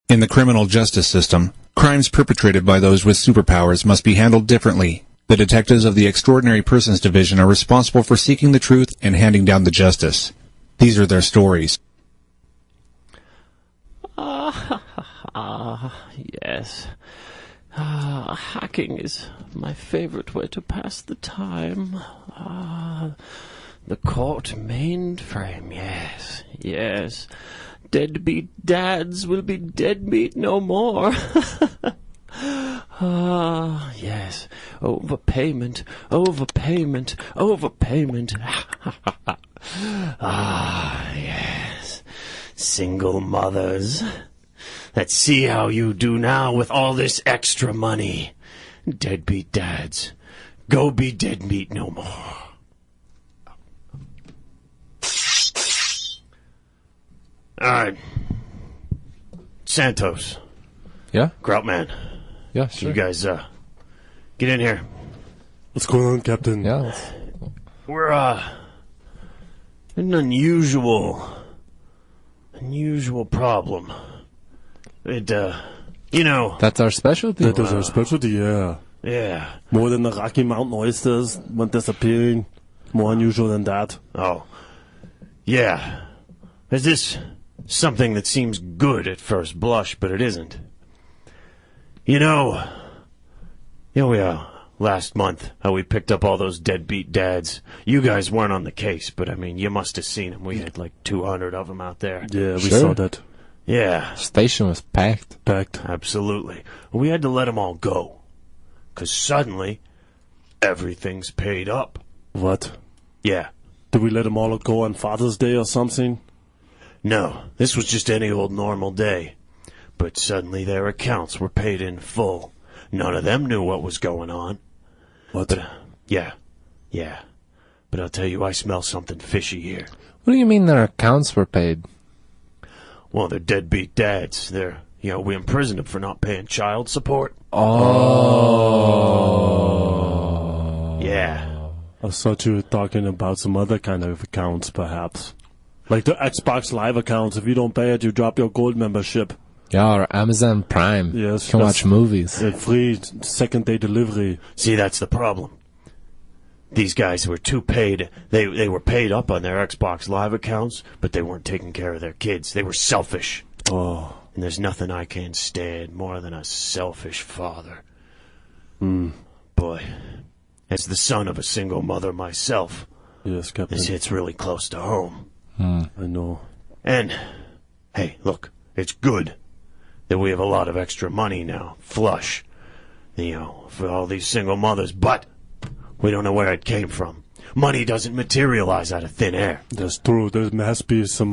In the criminal justice system, crimes perpetrated by those with superpowers must be handled differently. The detectives of the Extraordinary Persons Division are responsible for seeking the truth and handing down the justice. These are their stories. Yes. Hacking is my favorite way to pass the time. The court mainframe, yes. Deadbeat dads will be deadbeat no more. Yes. Overpayment. Yes. Single mothers. Let's see how you do now with all this extra money. Deadbeat dads. Go be deadbeat no more. Alright. Santos. Yeah? Groutman. Yeah, sure. You guys, get in here. What's going on, Captain? Yeah. We're, an unusual problem. It, That's our specialty. That is our specialty, yeah. Yeah. More than the Rocky Mountain oysters went disappearing. More unusual than that. Oh. Yeah. Is this something that seems good at first blush, but it isn't? We last month, how we picked up all those deadbeat dads. You guys weren't on the case, but I mean, you must have seen them. We had like 200 of them out there. Yeah, we Sure. saw that. Yeah. Station was packed. Absolutely. We had to let them all go. 'Cause suddenly, everything's paid up. What? Yeah. Did we let them all go on Father's Day or something? No, this was just any old normal day. But suddenly their accounts were paid in full. None of them knew what was going on. What? But, yeah. But I'll tell you, I smell something fishy here. What do you mean their accounts were paid? Well, they're deadbeat dads. We imprisoned them for not paying child support. Oh. Yeah. I thought you were talking about some other kind of accounts, perhaps. Like the Xbox Live accounts. If you don't pay it, you drop your gold membership. Yeah, or Amazon Prime. Yes. You can watch movies. Free second-day delivery. See, that's the problem. These guys were too paid. They were paid up on their Xbox Live accounts, but they weren't taking care of their kids. They were selfish. Oh. And there's nothing I can't stand more than a selfish father. Boy, as the son of a single mother myself, Yes, Captain. this hits really close to home. I know. And, hey, look, it's good that we have a lot of extra money now, flush, for all these single mothers, but we don't know where it came from. Money doesn't materialize out of thin air. That's true. There must be some,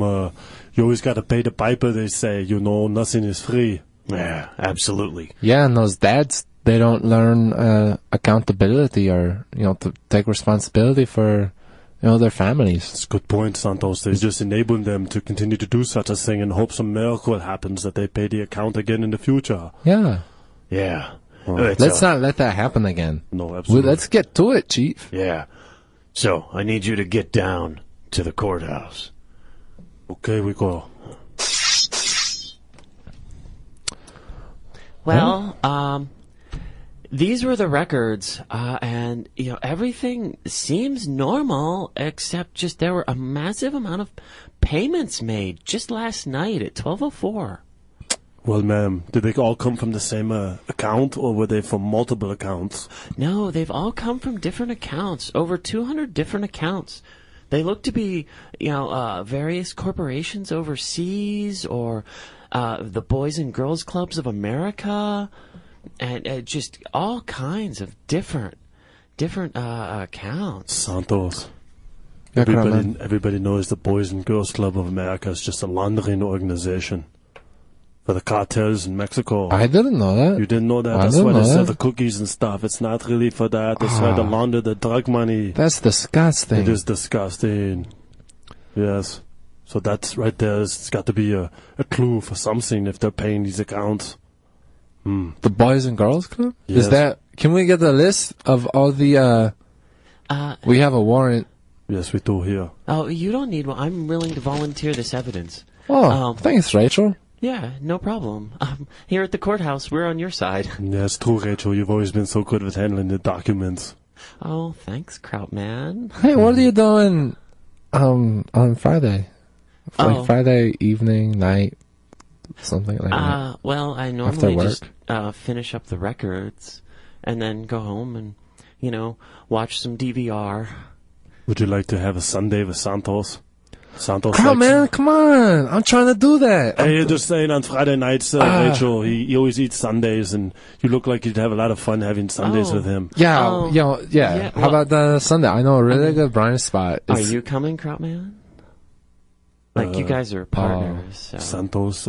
you always gotta pay the piper, they say. Nothing is free. Yeah, absolutely. Yeah, and those dads, they don't learn accountability or, to take responsibility for, their families. That's a good point, Santos. They just enable them to continue to do such a thing and hope some miracle happens that they pay the account again in the future. Yeah. Yeah. Let's not let that happen again. No, absolutely. Let's get to it, Chief. Yeah. So, I need you to get down to the courthouse. Okay, we go. Well, these were the records, and, everything seems normal, except just there were a massive amount of payments made just last night at 12:04. Well, ma'am, did they all come from the same account, or were they from multiple accounts? No, they've all come from different accounts, over 200 different accounts. They look to be, various corporations overseas, or the Boys and Girls Clubs of America, and just all kinds of different accounts. Santos. Yeah, Everybody knows the Boys and Girls Club of America is just a laundering organization for the cartels in Mexico. I didn't know that. You didn't know that? I That's didn't why they know sell that. the cookies and stuff. It's not really for that. They try to launder the drug money. That's disgusting. It is disgusting. Yes. So that's right there. It's got to be a clue for something if they're paying these accounts. The Boys and Girls Club? Yes. Is that... Can we get the list of all the... we have a warrant. Yes, we do here. Oh, you don't need one. I'm willing to volunteer this evidence. Oh, thanks, Rachel. Yeah, no problem. Here at the courthouse, we're on your side. Yeah, it's true, Rachel. You've always been so good with handling the documents. Oh, thanks, Krautman. Hey, what are you doing on Friday? Like Friday evening, night, something like that? Well, I normally just finish up the records and then go home and, watch some DVR. Would you like to have a Sunday with Santos? Come man, come on. I'm trying to do that. Hey, you're just saying on Friday nights, Rachel, he always eats Sundays, and you look like you'd have a lot of fun having Sundays with him. Yeah, yeah. How about the Sunday? I know a really good brunch spot. Are you coming, Krautman? Like, you guys are partners. So. Santos,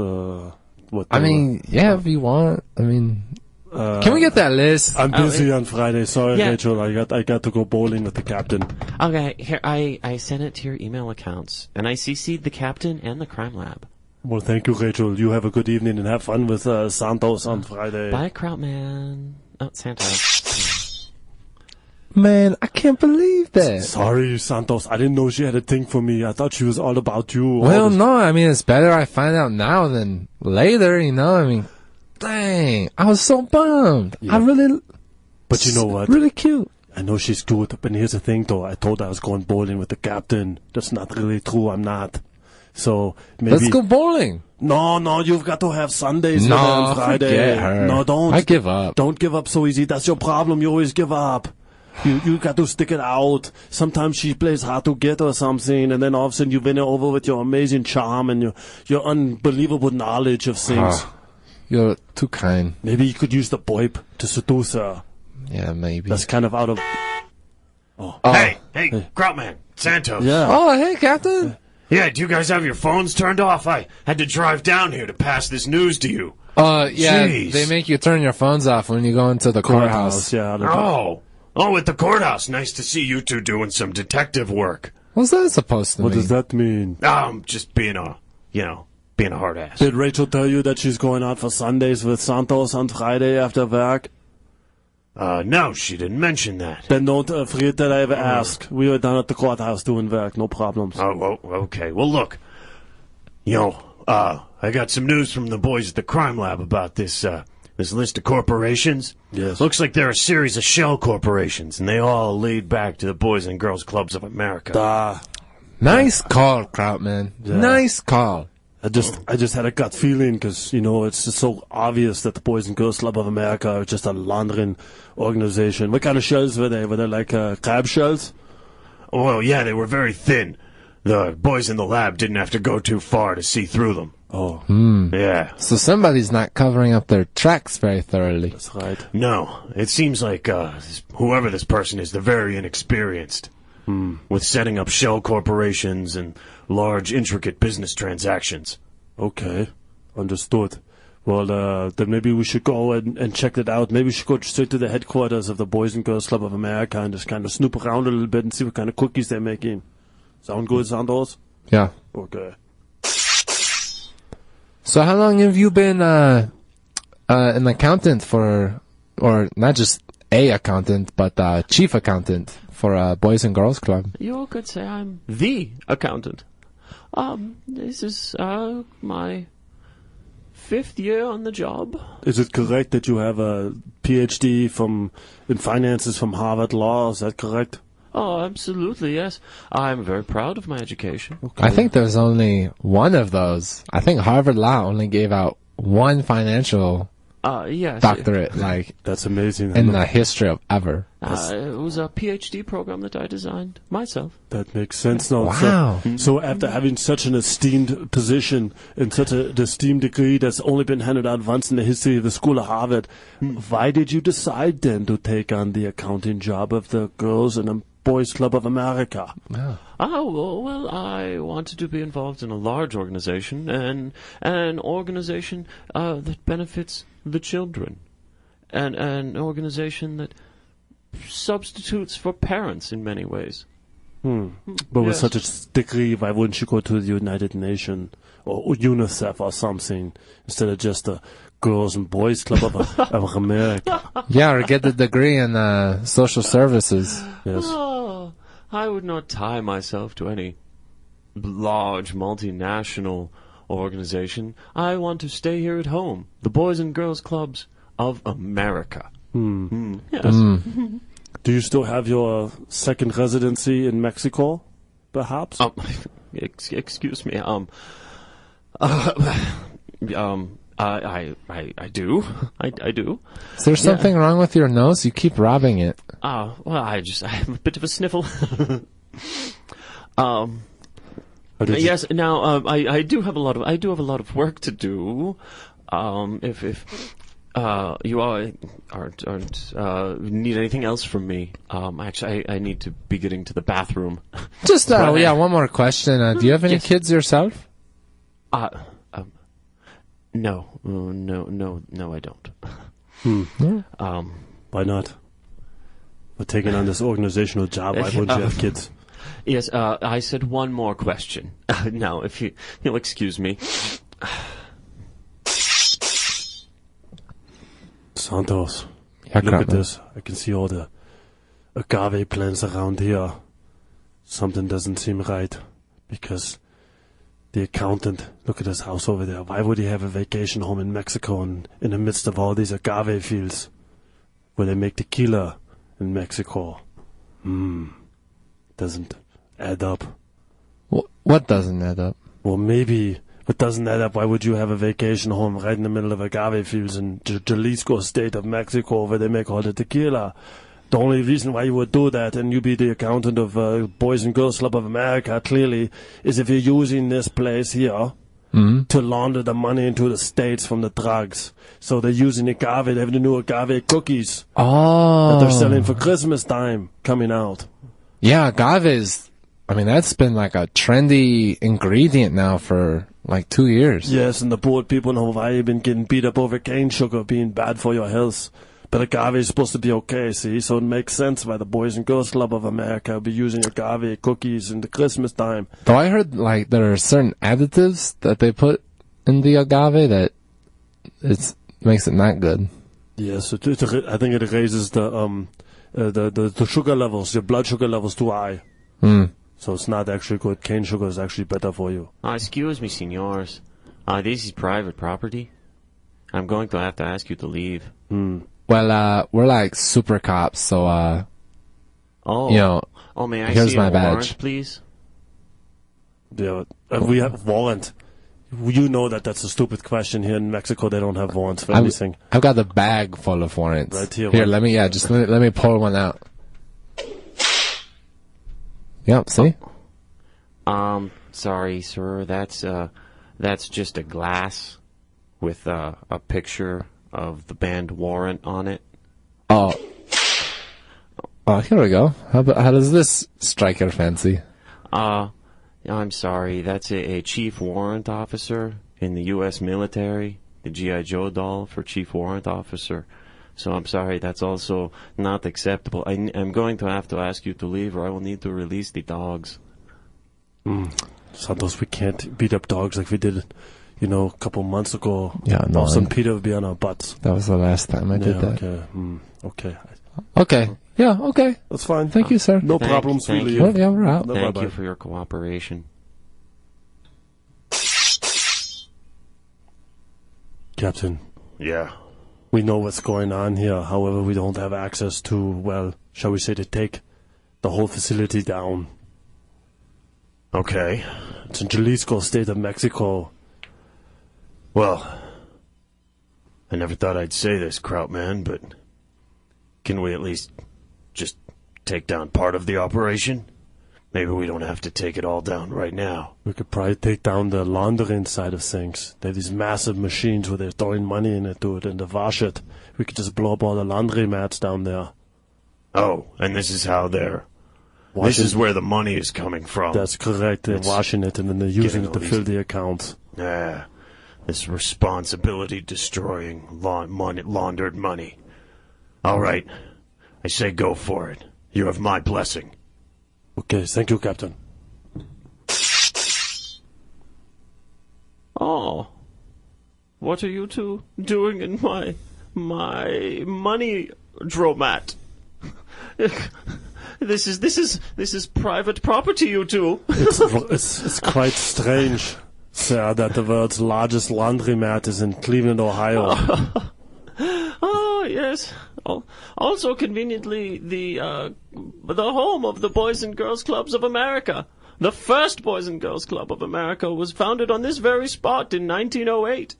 what? I mean, yeah, if you want. I mean, can we get that list? I'm busy on Friday. Sorry, Rachel. I got to go bowling with the captain. Okay, here I sent it to your email accounts, and I CC'd the captain and the crime lab. Well, thank you, Rachel. You have a good evening and have fun with Santos on Friday. Bye, Krautman. Oh, Santos. Man, I can't believe that. Sorry, Santos. I didn't know she had a thing for me. I thought she was all about you. Well, no. I mean, it's better I find out now than later, I mean, dang. I was so bummed. Yeah. But you know what? Really cute. I know she's good, but here's the thing, though. I told her I was going bowling with the captain. That's not really true. I'm not. So, maybe... Let's go bowling. No, you've got to have Sundays with her on Friday. Forget her. No, don't. I give up. Don't give up so easy. That's your problem. You always give up. You got to stick it out. Sometimes she plays hard to get or something, and then all of a sudden you win her over with your amazing charm and your unbelievable knowledge of things. You're too kind. Maybe you could use the VoIP to seduce her. Yeah, maybe. That's kind of out of... Hey, Krautman, Santos. Yeah. Oh, hey, Captain. Yeah, do you guys have your phones turned off? I had to drive down here to pass this news to you. Yeah, Jeez. they make you turn your phones off when you go into the courthouse. Yeah. Oh, at the courthouse. Nice to see you two doing some detective work. What's that supposed to mean? What does that mean? Just being a hard ass. Did Rachel tell you that she's going out for Sundays with Santos on Friday after work? No, she didn't mention that. Then don't forget that I ever asked. We were down at the courthouse doing work, no problems. Oh, okay. Well, look, I got some news from the boys at the crime lab about this list of corporations. Yes. Looks like they're a series of shell corporations, and they all lead back to the Boys and Girls Clubs of America. Nice call, Krautman. Yeah. Nice call. I just had a gut feeling because, it's just so obvious that the Boys and Girls Club of America are just a laundering organization. What kind of shells were they? Were they like crab shells? Well, yeah, they were very thin. The boys in the lab didn't have to go too far to see through them. Oh. Yeah. So somebody's not covering up their tracks very thoroughly. That's right. No, it seems like whoever this person is, they're very inexperienced with setting up shell corporations and large, intricate business transactions. Okay, understood. Well, then maybe we should go and check it out. Maybe we should go straight to the headquarters of the Boys and Girls Club of America and just kind of snoop around a little bit and see what kind of cookies they're making. Sound good, Santos? Yeah. Okay. So how long have you been an accountant for, or not just a accountant, but chief accountant for Boys and Girls Club? You could say I'm the accountant. This is my 5th year on the job. Is it correct that you have a PhD in finances from Harvard Law? Is that correct? Oh, absolutely, yes. I'm very proud of my education. I think there's only one of those. I think Harvard Law only gave out one financial yes. doctorate, that's amazing. in the history of ever. It was a PhD program that I designed myself. That makes sense now. Wow. So after having such an esteemed position and such an esteemed degree that's only been handed out once in the history of the school of Harvard, why did you decide then to take on the accounting job of the Girls and Boys Club of America? Yeah. Well, I wanted to be involved in a large organization, and an organization that benefits the children, and an organization that substitutes for parents in many ways. But with such a degree, why wouldn't you go to the United Nations or UNICEF or something instead of just the Girls and Boys Club of America? Yeah, or get the degree in social services. Yes. Oh, I would not tie myself to any large multinational organization. I want to stay here at home. The Boys and Girls Clubs of America. Yes. Do you still have your second residency in Mexico, perhaps? Excuse me. I do. I do. Is there something wrong with your nose? You keep rubbing it. Well, I have a bit of a sniffle. Yes. Now, I do have a lot of work to do. If you all aren't need anything else from me, actually, I need to be getting to the bathroom. Just one more question. Do you have any kids yourself? No, I don't. Why not? We're taking on this organizational job. Why wouldn't you have kids? Yes, I said one more question. Now, if you'll excuse me. Santos, look at this. I can see all the agave plants around here. Something doesn't seem right because the accountant, look at his house over there. Why would he have a vacation home in Mexico and in the midst of all these agave fields where they make tequila in Mexico? Doesn't add up. What doesn't add up? Well, maybe it doesn't add up. Why would you have a vacation home right in the middle of agave fields in Jalisco state of Mexico where they make all the tequila? The only reason why you would do that and you be the accountant of Boys and Girls Club of America, clearly, is if you're using this place here to launder the money into the States from the drugs. So they're using agave. They have the new agave cookies that they're selling for Christmas time coming out. Yeah, agave is, that's been like a trendy ingredient now for like 2 years. Yes, and the poor people in Hawaii have been getting beat up over cane sugar being bad for your health. But agave is supposed to be okay, see? So it makes sense why the Boys and Girls Club of America will be using agave cookies in the Christmas time. Though I heard like there are certain additives that they put in the agave that makes it not good. Yes, I think it raises the sugar levels, your blood sugar levels too high. So it's not actually good. Cane sugar is actually better for you. Excuse me, senors. This is private property. I'm going to have to ask you to leave. Well, we're like super cops, so, may I here's see my a badge. warrant, please? Yeah, we have warrant. You know that's a stupid question. Here in Mexico, they don't have warrants for anything. I've got the bag full of warrants. Right here. Here, let me pull one out. Yep, see? Sorry, sir. That's just a glass with a picture of the band Warrant on it. Oh, here we go. How does this strike your fancy? I'm sorry. That's a chief warrant officer in the U.S. military, the G.I. Joe doll for chief warrant officer. So I'm sorry, that's also not acceptable. I'm going to have to ask you to leave or I will need to release the dogs. Santos, we can't beat up dogs like we did, a couple months ago. Yeah, no. St. Peter would be on our butts. That was the last time I did that. Okay. Okay. Yeah, okay. That's fine. Thank you, sir. No problems. Thank really. you. Well, yeah, we're out. Thank you for your cooperation. Captain. Yeah. We know what's going on here. However, we don't have access to, shall we say, to take the whole facility down. Okay. It's in Jalisco state of Mexico. Well, I never thought I'd say this, Krautman, but can we at least just take down part of the operation? Maybe we don't have to take it all down right now. We could probably take down the laundering side of things. They have these massive machines where they're throwing money into it and they wash it. We could just blow up all the laundry mats down there. Oh, and this is how this is where the money is coming from. That's correct. They're washing it and then they're using it to fill the accounts. Yeah. This responsibility-destroying, laundered money. All right. I say go for it. You have my blessing. Okay, thank you, Captain. Oh, what are you two doing in my money dromat? This is private property, you two. It's quite strange. Sir, that the world's largest laundromat is in Cleveland, Ohio. Oh, yes. Also, conveniently, the home of the Boys and Girls Clubs of America. The first Boys and Girls Club of America was founded on this very spot in 1908.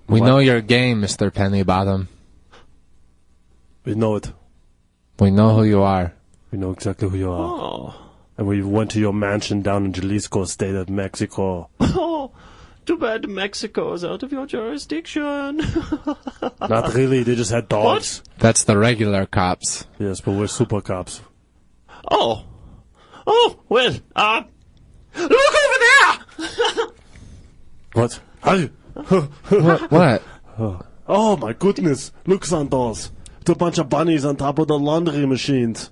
We know your game, Mr. Pennybottom. We know it. We know who you are. We know exactly who you are. Oh. And we went to your mansion down in Jalisco State of Mexico. Oh, too bad Mexico is out of your jurisdiction. Not really, they just had dogs. That's the regular cops. Yes, but we're super cops. Oh, well, look over there! What? Hi. What? Oh my goodness, look, Santos. It's a bunch of bunnies on top of the laundry machines.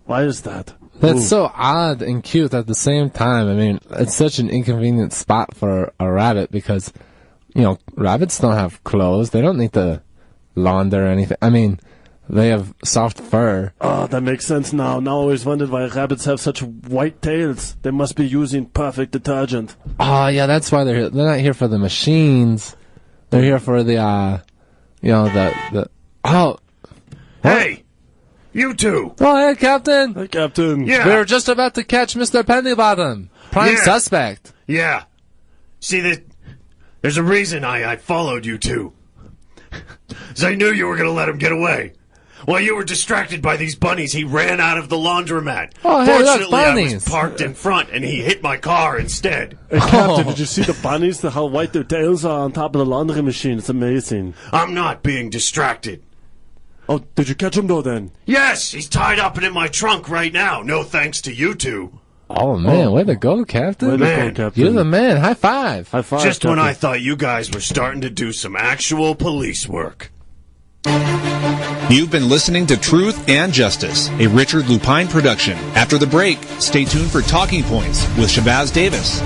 Why is that? That's so odd and cute at the same time. I mean, it's such an inconvenient spot for a rabbit because, rabbits don't have clothes. They don't need to launder or anything. I mean, they have soft fur. Oh, that makes sense now. Now I always wondered why rabbits have such white tails. They must be using perfect detergent. Oh, yeah, that's why they're here. They're not here for the machines. They're here for the, oh. Hey! You two! Oh, hey, Captain! Hey, Captain. Yeah! We were just about to catch Mr. Pennybottom. Prime Yeah. suspect. Yeah. See, there's a reason I followed you two. 'Cause I knew you were going to let him get away. While you were distracted by these bunnies, he ran out of the laundromat. Oh, hey, look, Fortunately, I bunnies. was parked in front, and he hit my car instead. Hey, Captain, did you see the bunnies? How white their tails are on top of the laundry machine. It's amazing. I'm not being distracted. Oh, did you catch him, though, then? Yes, he's tied up and in my trunk right now. No thanks to you two. Oh, man, way to go, Captain. Way to go, Man, Captain. You're the man. High five. High five, Just when Captain. I thought you guys were starting to do some actual police work. You've been listening to Truth and Justice, a Richard Lupine production. After the break, stay tuned for Talking Points with Shabazz Davis.